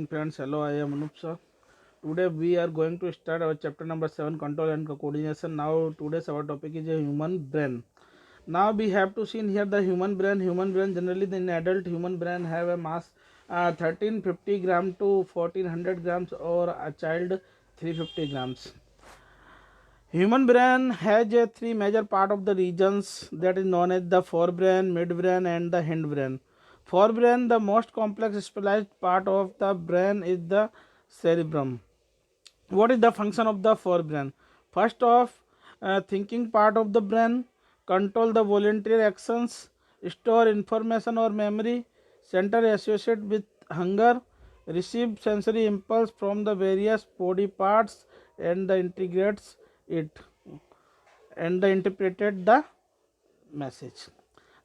morning friends. Hello, I am Anup sir. Today we are going to start our chapter number 7, control and coordination. Now today's our topic is a human brain. Now we have to see here the human brain. Human brain generally in adult human brain have a mass 1350 gram to 1400 grams, or a child 350 grams. Human brain has a three major part of the regions, that is known as the forebrain, midbrain and the hindbrain. Forebrain, the most complex specialized part of the brain, is the cerebrum. What is the function of the forebrain? First off, thinking part of the brain, control the voluntary actions, store information or memory, center associated with hunger, receive sensory impulse from the various body parts and the integrates it and the interpreted the message.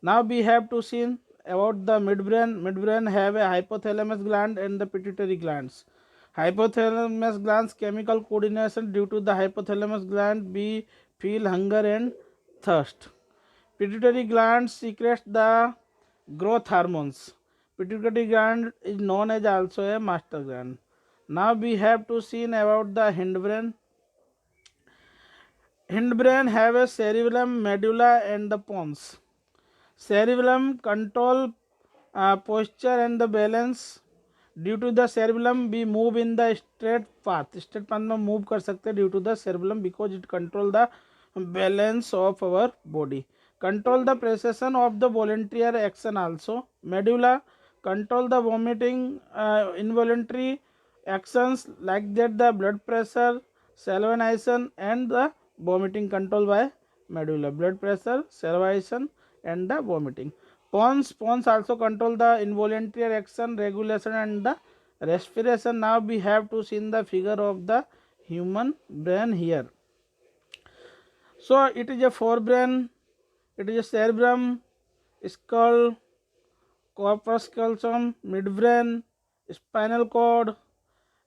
Now we have to see about the midbrain. Midbrain have a hypothalamus gland and the pituitary glands. Hypothalamus glands chemical coordination. Due to the hypothalamus gland, we feel hunger and thirst. Pituitary gland secretes the growth hormones. Pituitary gland is known as also a master gland. Now we have to see about the hindbrain. Hindbrain have a cerebellum, medulla and the pons. Cerebellum control posture and the balance. Due to the cerebellum we move in the straight path में move कर सकते हैं due to the cerebellum, because it control the balance of our body. Control the precision of the voluntary action also. Medulla control the vomiting involuntary actions like that the blood pressure, salivation and the vomiting control by medulla. Blood pressure, salivation and the vomiting. Pons also control the involuntary action, regulation and the respiration. Now we have to see the figure of the human brain here. So it is a forebrain, it is a cerebrum, skull, corpus callosum, midbrain, spinal cord,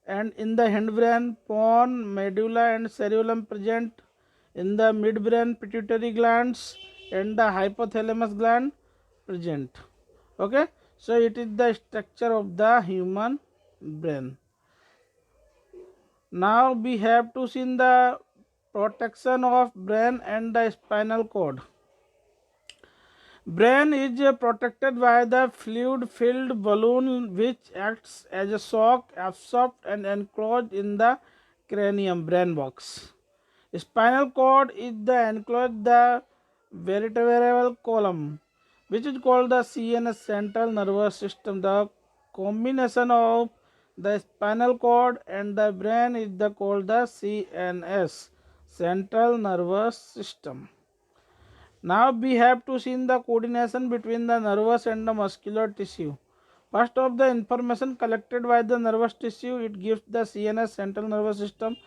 and in the hindbrain, pons, medulla and cerebellum present. In the midbrain, pituitary glands and the hypothalamus gland present. Okay, so it is the structure of the human brain. Now we have to see the protection of brain and the spinal cord. Brain is protected by the fluid filled balloon which acts as a shock absorbed and enclosed in the cranium brain box. Spinal cord is the enclosed the vertebral column, which is called the CNS, central nervous system. The combination of the spinal cord and the brain is called the CNS, central nervous system. Now we have to see the coordination between the nervous and the muscular tissue. First of the information collected by the nervous tissue, it gives the CNS, central nervous system.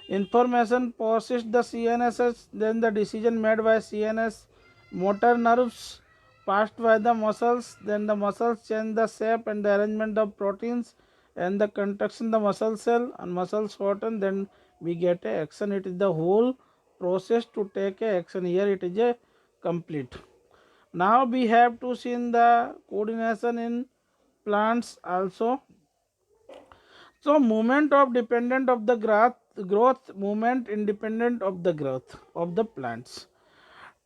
Information passes the CNS, then the decision made by CNS. Motor nerves passed by the muscles, then the muscles change the shape and the arrangement of proteins and the contraction the muscle cell and muscle shorten, then we get a action. It is the whole process to take a action. Here it is a complete. Now we have to see the coordination in plants also. So movement of dependent of the growth, movement independent of the growth of the plants.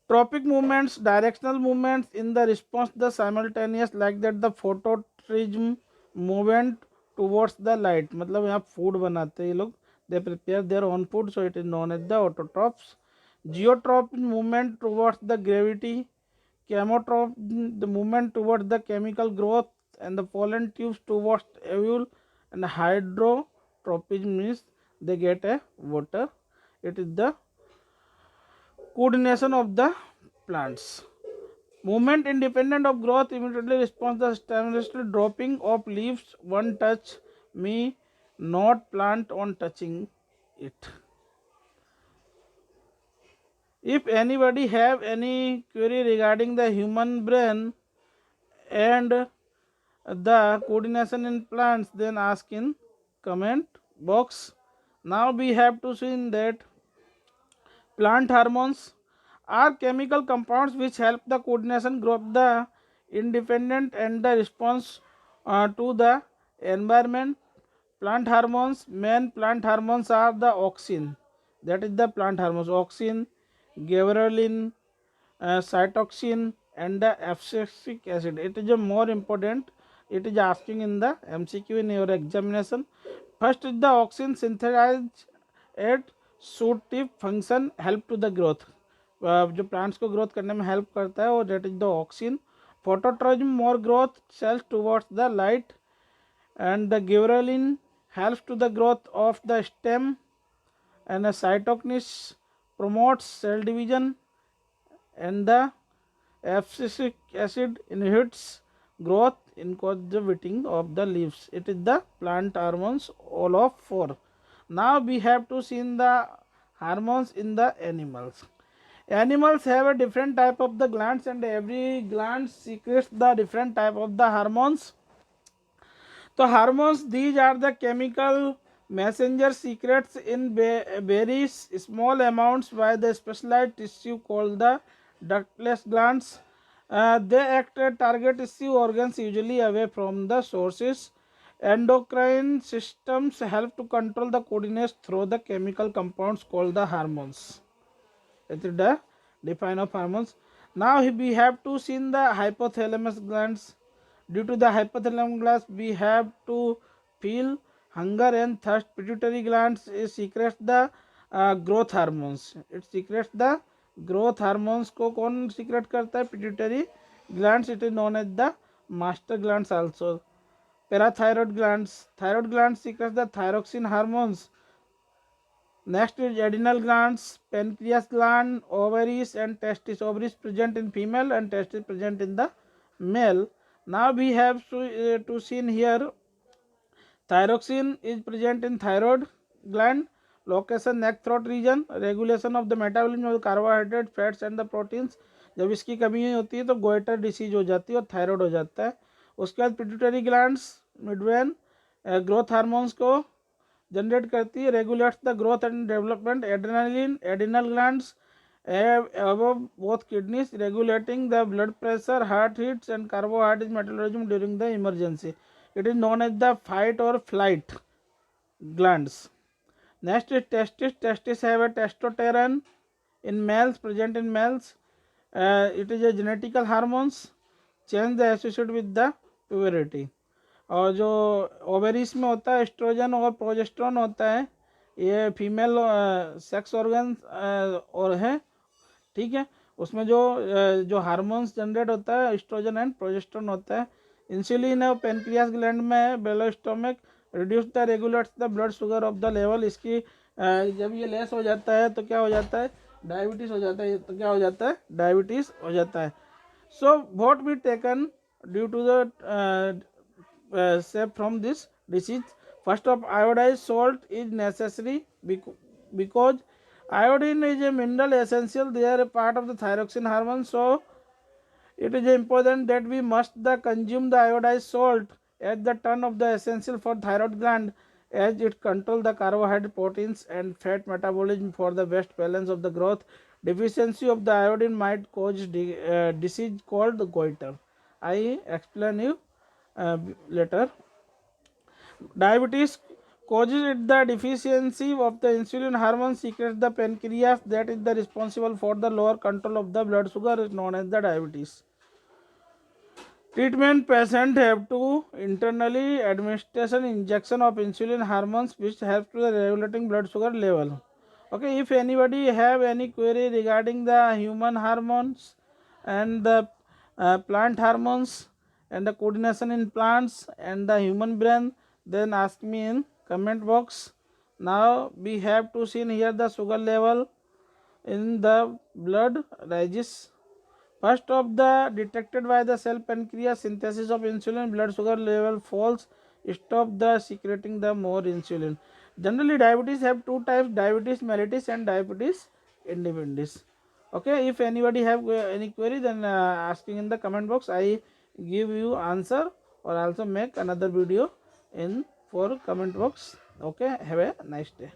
Tropic movements, directional movements in the response the simultaneous, like that the phototropism movement towards the light. मतलब यहाँ food बनाते हैं ये लोग, they prepare their own food, so it is known as the autotrophs. Geotropic movement towards the gravity, chemotroph the movement towards the chemical growth, and the pollen tubes towards ovule, and hydrotropism means they get a water. It is the coordination of the plants. Movement independent of growth immediately responds the spontaneously dropping of leaves. One touch me not plant on touching it. If anybody have any query regarding the human brain and the coordination in plants, then ask in comment box. Now we have to see in that plant hormones are chemical compounds which help the coordination, growth, the independent and the response to the environment. plant hormones, main plant hormones are the auxin, that is the plant hormones, auxin, gabberellin, cytoxin and the abscisic acid. It is a more important, it is asking in the MCQ in your examination. First is the auxin synthesized at shoot tip function help to the growth, जो plants को growth करने में help करता है, और that is the auxin. Phototropin more growth cells towards the light, and the gibberellin helps to the growth of the stem, and the cytokinase promotes cell division, and the abscisic acid inhibits growth in conservating of the leaves. It is the plant hormones, all of four. Now we have to see the hormones in the animals. Animals have a different type of the glands, and every gland secretes the different type of the hormones. So hormones, these are the chemical messenger secrets in very small amounts by the specialized tissue called the ductless glands. They act at target tissue organs usually away from the sources. Endocrine systems help to control the coordinates through the chemical compounds called the hormones. That is the define of hormones. Now we have to see the hypothalamus glands. Due to the hypothalamus glands, we have to feel hunger and thirst. Pituitary glands secretes the growth hormones. It secretes the growth hormones. को कौन secrete करता है? Pituitary glands. It is known as the master glands also. Parathyroid glands. Thyroid glands secretes the thyroxine hormones. Next is adrenal glands, pancreas gland, ovaries and testes. Ovaries present in female and testes present in the male. Now we have to see here, thyroxine is present in thyroid gland, location neck throat region, regulation of the metabolism of the carbohydrate, fats and the proteins. जब इसकी कमी होती है तो goitre disease हो जाती है और थायराइड हो जाता है. उसके बाद पिट्यूटरी ग्लैंड्स मिडवेन ग्रोथ हार्मोन्स को जनरेट करती है, regulates the growth and development. Adrenaline, adrenal glands above both kidneys, regulating the blood pressure, heart hits and carbohydrate metabolism during the emergency. It is known as the fight or flight glands. Next is testis. Testis have a testosterone in males, present in males. It is a genetical hormones, change the associated with the puberty. और जो ovaries में होता है oestrogen और progesterone होता है, ये female sex organ और है, ठीक है. उसमें जो हार्मोन्स जनरेट होता है एस्ट्रोजन एंड प्रोजेस्टेरोन होता है. इंसुलिन है पेनक्रियास ग्लैंड में है. बेलोस्टोमिक reduce the regulates the blood sugar of the level. इसकी जब ये लेस हो जाता है तो क्या हो जाता है? डायबिटीज हो जाता है. तो क्या हो जाता है? डायबिटीज हो जाता है. So what be taken due to the save from this disease. First of iodized salt is necessary because iodine is a mineral essential. They are a part of the thyroxine hormone, so it is important that we must consume the iodized salt at the turn of the essential for thyroid gland, as it control the carbohydrate, proteins and fat metabolism for the best balance of the growth. Deficiency of the iodine might cause disease called goiter. I explain you later. Diabetes causes it the deficiency of the insulin hormone secretes the pancreas that is the responsible for the lower control of the blood sugar is known as the diabetes. Treatment: patient have to internally administration injection of insulin hormones which help to the regulating blood sugar level. Okay, if anybody have any query regarding the human hormones and the plant hormones and the coordination in plants and the human brain, then ask me in comment box. Now we have to see here the sugar level in the blood rises. First of the detected by the cell pancreas synthesis of insulin, blood sugar level falls, stop the secreting the more insulin. Generally diabetes have two types, diabetes mellitus and diabetes insipidus. Okay, if anybody have any query, then asking in the comment box. I give you answer or also make another video in for comment box. Okay, have a nice day.